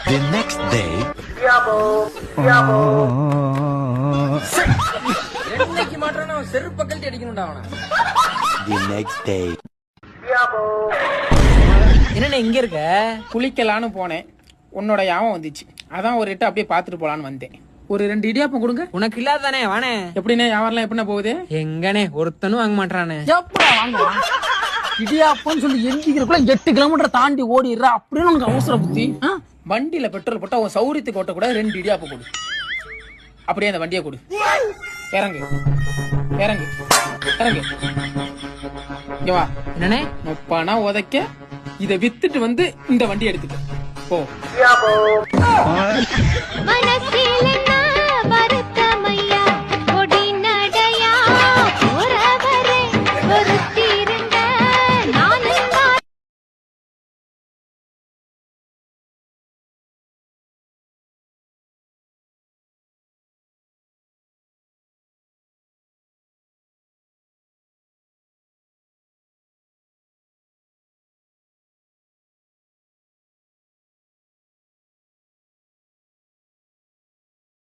The next day. என்னைக்கு மாட்டானா செருப்பு கழட்டி அடிக்கணும்டா அவன. The next day. என்னண்ணே இங்க இருக்க? குளிக்கலான்னு போனேன், உன்னோட யாபம் வந்துச்சு. அதான் ஒரு எட்டு அப்படியே பாத்துட்டு போலான்னு வந்தேன். ஒரு 2 இடியாப்பம் கொடுங்க. உனக்கு இல்லாதானே வானே. எப்படிண்ணே வியாபாரம் எப்படின்னா போகுது? எங்கனே ஒருத்தனும் வாங்க மாட்டானே. எப்படா வாங்குவான்? இடியாப்பம்னு சொல்லி எந்திக்கிறக்குள்ள 8 கிலோமீட்டர் தாண்டி ஓடிடுறா. அப்படின்னு உனக்கு அவசர புத்தி. வண்டியில பெட்ரோல் போட்டா உன் சௌரியத்துக்கு ஓட்ட கூட 2 இடியாப்பம் கொடு. அப்படியே அந்த வண்டியை கொடு. இறங்கு இறங்கு இறங்கு. இங்க வா. என்னண்ணே? நொப்பானா உதைக்க இத வித்துட்டு வந்து இந்த வண்டி எடுத்துக்க போ. மனசிலே